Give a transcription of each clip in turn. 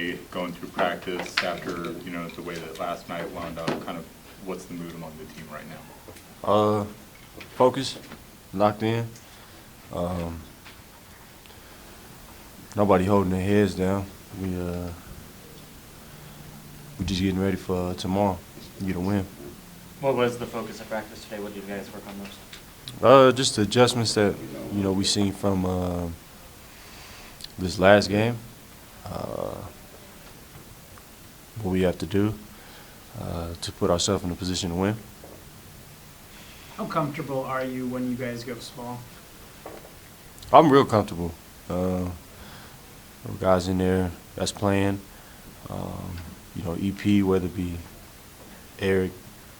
today, going through practice after, the way that last night wound up, kind of what's the mood among the team right now? Focus, locked in. Nobody holding their heads down. We just getting ready for tomorrow. Get a win. What was the focus of practice today? What did you guys work on most? Just the adjustments that we seen from this last game. What we have to do to put ourselves in a position to win. How comfortable are you when you guys go small? I'm real comfortable. Guys in there that's playing. EP, whether it be Eric,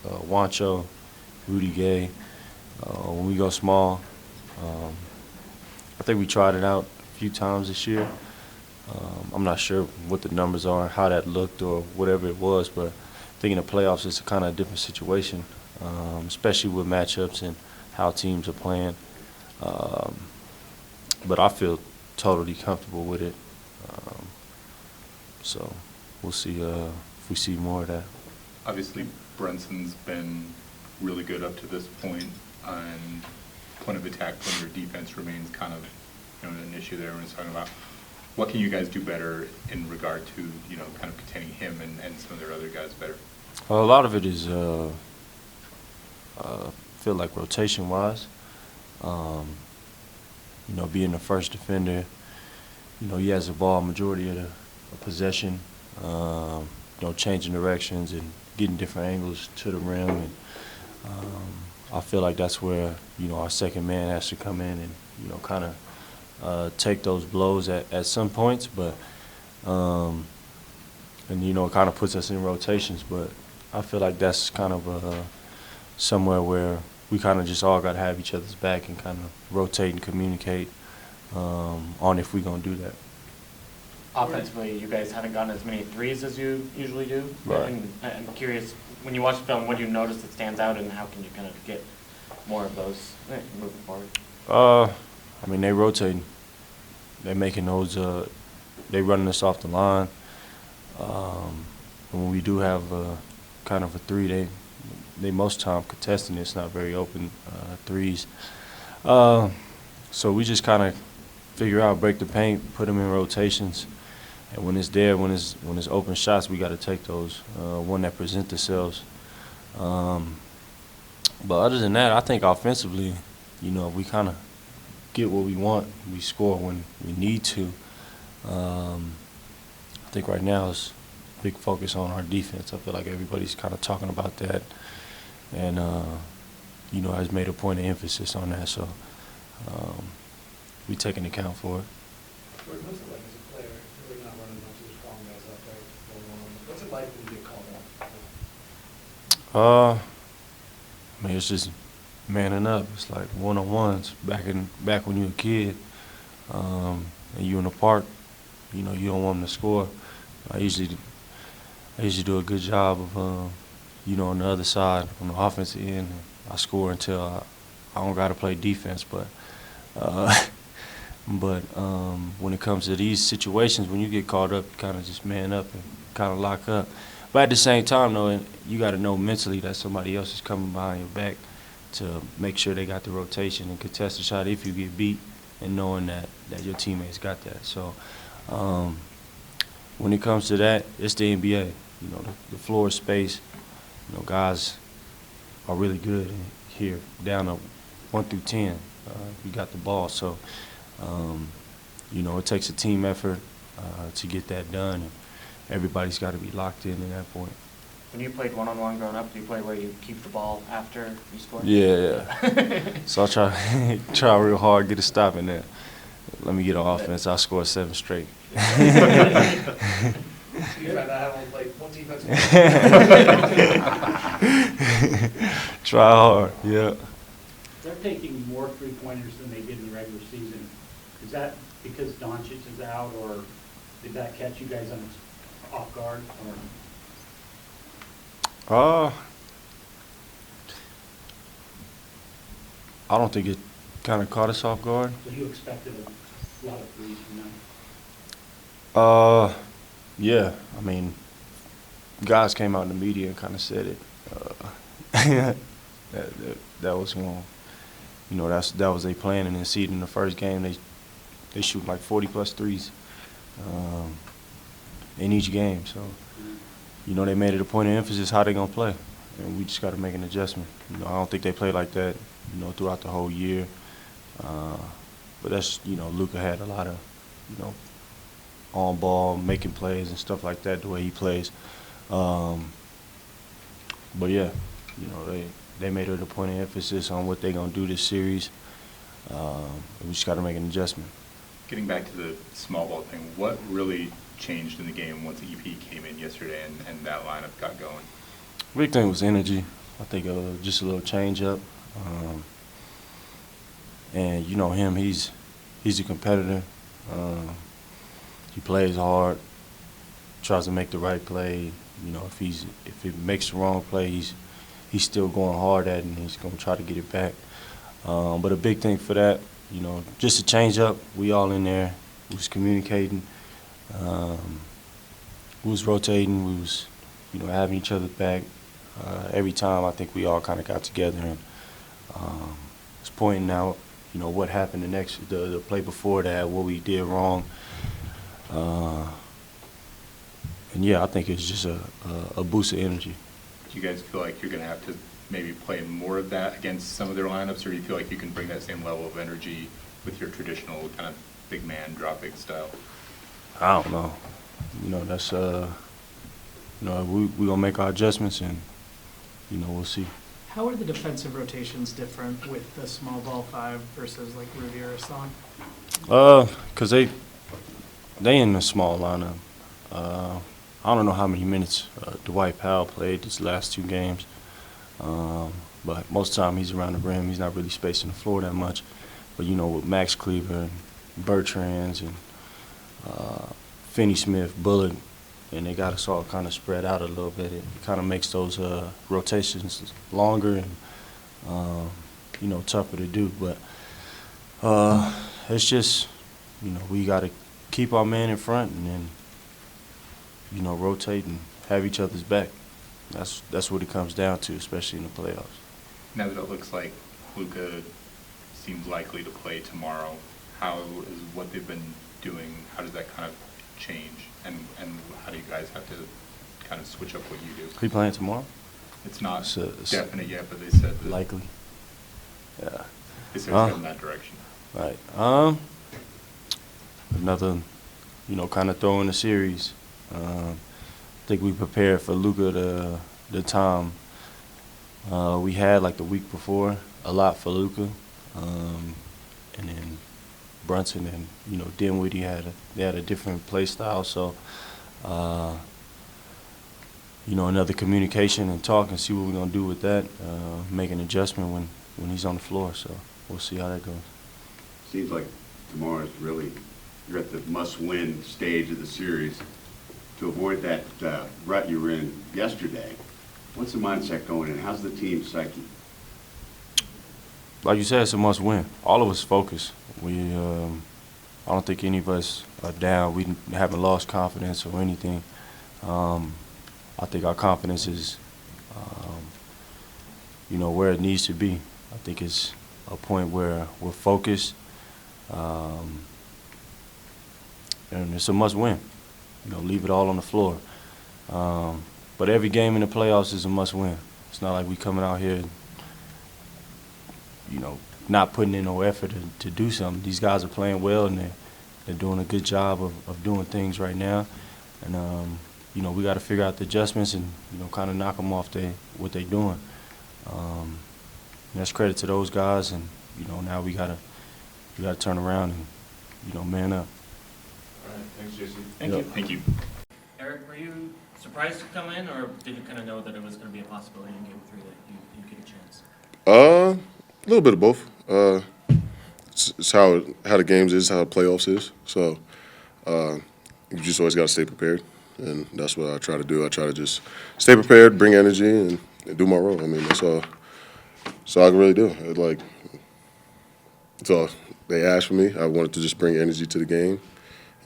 Wancho, Rudy Gay. When we go small, I think we tried it out a few times this year. I'm not sure what the numbers are, how that looked, or whatever it was, but I think in the playoffs it's a kind of different situation, especially with matchups and how teams are playing. But I feel totally comfortable with it. So we'll see if we see more of that. Obviously, Brunson's been really good up to this point, and point of attack, when your defense remains kind of an issue there. Everyone's talking about what can you guys do better in regard to kind of containing him and some of their other guys better. A lot of it is feel like rotation wise. Being the first defender, he has the ball majority of the possession, changing directions and getting different angles to the rim. And I feel like that's where, our second man has to come in and, kind of take those blows at some points. But, it kind of puts us in rotations. But I feel like that's kind of somewhere where we kind of just all got to have each other's back and kind of rotate and communicate on if we're going to do that. Offensively, you guys haven't gotten as many threes as you usually do. Right. And I'm curious, when you watch the film, what do you notice that stands out, and how can you kind of get more of those moving forward? They rotating. They're making those. They running us off the line. When we do have kind of a three, they most time contesting. It's not very open threes. So we just kind of figure out, break the paint, put them in rotations. And when it's there, when it's open shots, we got to take those, one that present themselves. But other than that, I think offensively, we kind of get what we want. We score when we need to. I think right now it's big focus on our defense. I feel like everybody's kind of talking about that and, has made a point of emphasis on that. So we take an account for it. What's it like as a player? Really not running a bunch of the strong guys out there. What's it like when you get called up? It's just manning up. It's like one-on-ones back when you were a kid, and you in the park. You don't want them to score. I usually do a good job of, on the other side, on the offensive end. I score until I don't got to play defense, but. When it comes to these situations, when you get caught up, you kind of just man up and kind of lock up. But at the same time, though, you got to know mentally that somebody else is coming behind your back to make sure they got the rotation and contest the shot if you get beat, and knowing that your teammates got that. So when it comes to that, it's the NBA. The floor space, guys are really good here, down to 1 through 10. You got the ball, so it takes a team effort to get that done, and everybo's got to be locked in at that point. When you played one-on-one growing up, do you play where you keep the ball after you score? Yeah. So I try real hard, get a stop in there. Let me get an offense. I score 7 straight. You might not have only played one defense. Try hard, yeah. They're taking more three-pointers than they did in the regular season. Is that because Doncic is out, or did that catch you guys off guard? I don't think it kind of caught us off guard. So you expected a lot of threes from them? Yeah, I mean, guys came out in the media and kind of said it. That was one. You know, that was their plan, and then see it in the first game. They shoot like 40+ threes in each game. So, you know, they made it a point of emphasis how they gonna play, and we just got to make an adjustment. You know, I don't think they played like that, you know, throughout the whole year. But that's, you know, Luka had a lot of, you know, on ball, making plays and stuff like that, the way he plays. But yeah, you know, they made it a point of emphasis on what they're gonna do this series. We just got to make an adjustment. Getting back to the small ball thing, what really changed in the game once EP came in yesterday and that lineup got going? Big thing was energy. I think just a little change up. And you know him, he's a competitor. He plays hard, tries to make the right play. You know, if he makes the wrong play, he's still going hard at it, and he's going to try to get it back. But a big thing for that, you know, just a change up. We all in there. We was communicating. We was rotating. We was, you know, having each other back. Every time I think we all kind of got together and was pointing out, you know, what happened the play before that, what we did wrong. And yeah, I think it's just a boost of energy. Do you guys feel like you're going to have to maybe play more of that against some of their lineups, or do you feel like you can bring that same level of energy with your traditional kind of big man, drop big style? I don't know. You know, that's you know, we gonna make our adjustments, and you know, we'll see. How are the defensive rotations different with the small ball five versus like Rudy or Hassan? 'Cause they in the small lineup. I don't know how many minutes Dwight Powell played these last 2 games, but most of the time he's around the rim. He's not really spacing the floor that much. But you know, with Max Cleaver and Bertrands and Finney Smith, Bullock, and they got us all kind of spread out a little bit. It kind of makes those rotations longer and you know, tougher to do. But it's just, you know, we got to keep our man in front and then, you know, rotate and have each other's back. That's what it comes down to, especially in the playoffs. Now that it looks like Luka seems likely to play tomorrow, how is what they've been doing, how does that kind of change? And how do you guys have to kind of switch up what you do? He playing tomorrow? It's not It's definite yet, but they said that likely. Yeah. they said it's in that direction. Right. Another, you know, kind of throw in the series. I think we prepared for Luka the time we had like the week before, a lot for Luka, and then Brunson and, you know, Dinwiddie they had a different play style. So, you know, another communication and talk and see what we're gonna do with that. Make an adjustment when he's on the floor. So we'll see how that goes. Seems like tomorrow's really, you're at the must-win stage of the series. To avoid that rut you were in yesterday, what's the mindset going in? How's the team psyche? Like you said, it's a must-win. All of us focus. I don't think any of us are down. We haven't lost confidence or anything. I think our confidence is, you know, where it needs to be. I think it's a point where we're focused, and it's a must-win. You know, leave it all on the floor. But every game in the playoffs is a must-win. It's not like we coming out here, you know, not putting in no effort to do something. These guys are playing well, and they're doing a good job of doing things right now. And, you know, we got to figure out the adjustments and, you know, kind of knock them off what they're doing. And that's credit to those guys. And, you know, now we got to turn around and, you know, man up. All right, thanks, JC. Thank Yep. you. Thank you. Eric, were you surprised to come in, or did you kind of know that it was going to be a possibility in Game 3 that you get a chance? A little bit of both. It's how the games is, how the playoffs is. So you just always got to stay prepared, and that's what I try to do. I try to just stay prepared, bring energy, and do my role. I mean, that's all I can really do. That's all they asked for me. I wanted to just bring energy to the game,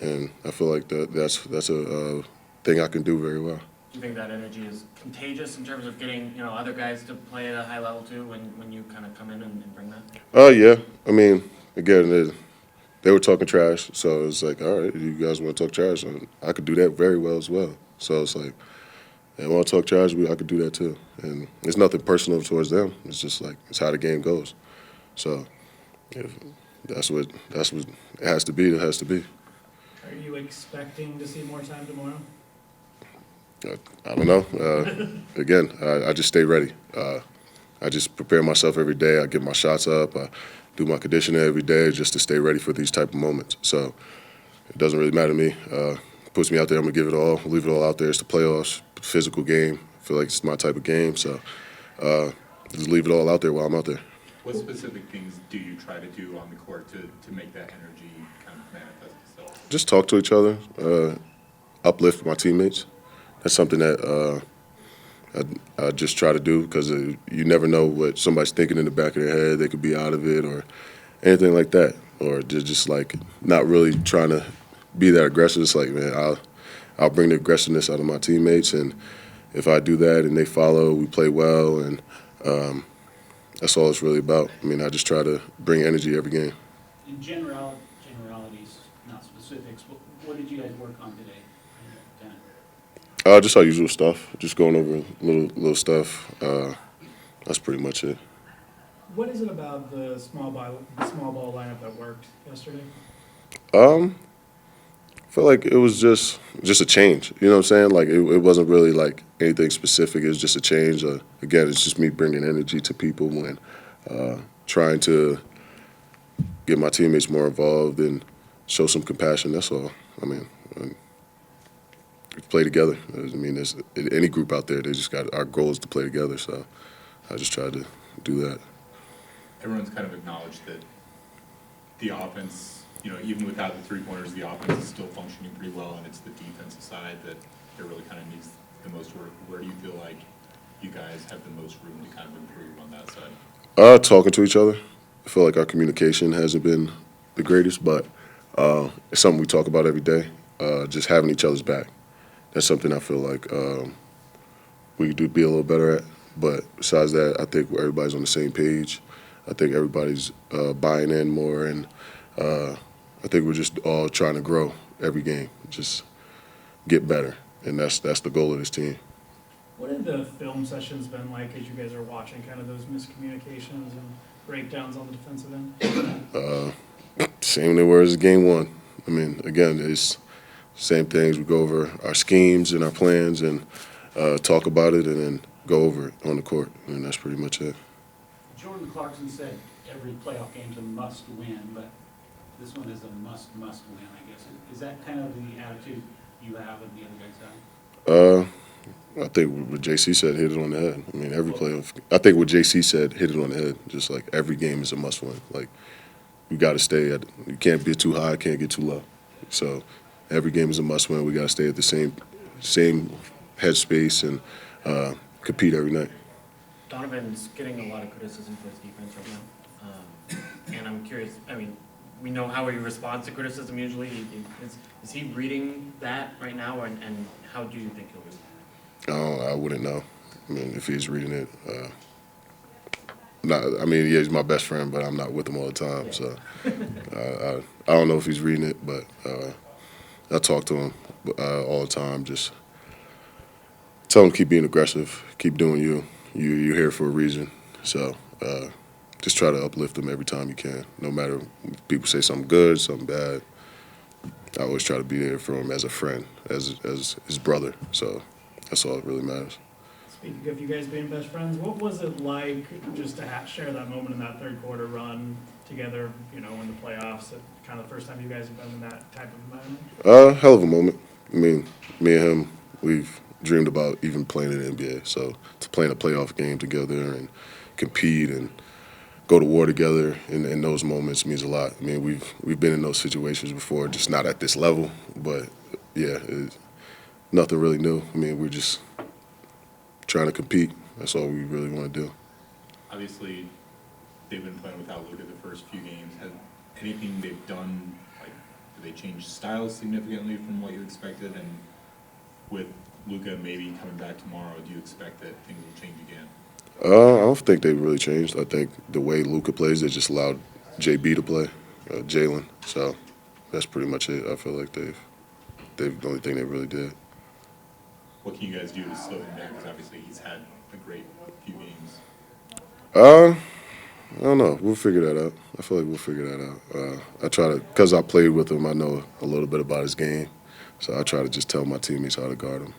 and I feel like that's a think I can do very well. Do you think that energy is contagious in terms of getting, you know, other guys to play at a high level too when you kind of come in and bring that? Yeah. I mean, again, they were talking trash, so it's like, all right, you guys want to talk trash? And I could do that very well as well. So it's like, they want to talk trash, I could do that too. And it's nothing personal towards them. It's just like, it's how the game goes. So if that's what it has to be, it has to be. Are you expecting to see more time tomorrow? I don't know. Again, I just stay ready. I just prepare myself every day. I get my shots up. I do my conditioning every day just to stay ready for these type of moments. So it doesn't really matter to me. Puts me out there. I'm gonna give it all. Leave it all out there. It's the playoffs, physical game. I feel like it's my type of game. So just leave it all out there while I'm out there. What specific things do you try to do on the court to make that energy kind of manifest itself? Just talk to each other. Uplift my teammates. That's something that I just try to do because you never know what somebody's thinking in the back of their head. They could be out of it or anything like that, or just like not really trying to be that aggressive. It's like, man, I'll bring the aggressiveness out of my teammates, and if I do that and they follow, we play well, and that's all it's really about. I mean, I just try to bring energy every game. In generalities, not specifics, what did you guys work on today? Just our usual stuff. Just going over little stuff. That's pretty much it. What is it about the small ball lineup that worked yesterday? I feel like it was just a change. You know what I'm saying? Like it wasn't really like anything specific. It was just a change. Again, it's just me bringing energy to people and trying to get my teammates more involved and show some compassion. That's all. I mean, play together. I mean, there's any group out there. They just got our goal is to play together. So I just tried to do that. Everyone's kind of acknowledged that the offense, you know, even without the three-pointers, the offense is still functioning pretty well, and it's the defensive side that really kind of needs the most work. Where do you feel like you guys have the most room to kind of improve on that side? Talking to each other. I feel like our communication hasn't been the greatest, but it's something we talk about every day. Just having each other's back. That's something I feel like we could be a little better at. But besides that, I think everybody's on the same page. I think everybody's buying in more, and I think we're just all trying to grow every game, just get better, and that's the goal of this team. What have the film sessions been like as you guys are watching kind of those miscommunications and breakdowns on the defensive end? Same they were as game one. I mean, again, it's same things. We go over our schemes and our plans and talk about it and then go over it on the court, and that's pretty much it. Jordan Clarkson said every playoff game's a must-win, but this one is a must-win, I guess. Is that kind of the attitude you have and the other guys have? I think what JC said hit it on the head. I mean, every playoff. I think what JC said hit it on the head. Just like every game is a must-win. Like you got to stay at. You can't be too high, can't get too low. So every game is a must-win. We got to stay at the same headspace and compete every night. Donovan's getting a lot of criticism for his defense right now, and I'm curious. I mean, we know how he responds to criticism usually. Is he reading that right now, and how do you think he'll respond? I wouldn't know. I mean, if he's reading it, I mean, yeah, he's my best friend, but I'm not with him all the time. So I don't know if he's reading it, but I talk to him all the time. Just tell him keep being aggressive, keep doing you. You're here for a reason. So just try to uplift him every time you can, no matter if people say something good, something bad. I always try to be there for him as a friend, as his brother. So that's all that really matters. Speaking of you guys being best friends, what was it like just to share that moment in that third quarter run together, you know, in the playoffs? Kind of the first time you guys have been in that type of environment? Hell of a moment. I mean, me and him, we've dreamed about even playing in the NBA. So to play in a playoff game together and compete and go to war together in those moments means a lot. I mean, we've been in those situations before, just not at this level. But yeah, it's nothing really new. I mean, we're just trying to compete. That's all we really want to do. Obviously, they've been playing without Luka the first few games. Has anything they've done, like, do they change styles significantly from what you expected? And with Luka maybe coming back tomorrow, do you expect that things will change again? I don't think they really changed. I think the way Luka plays, they just allowed JB to play, Jalen. So that's pretty much it. I feel like they've the only thing they really did. What can you guys do to slow him down? Because obviously he's had a great few games. I don't know. We'll figure that out. I feel like we'll figure that out. I try to, because I played with him, I know a little bit about his game. So I try to just tell my teammates how to guard him.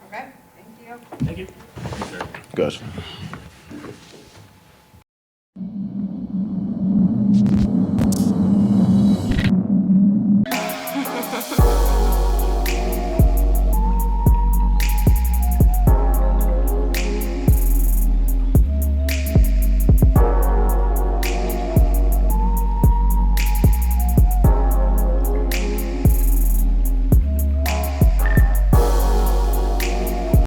Okay, thank you. Thank you. Yes, sir. Gotcha.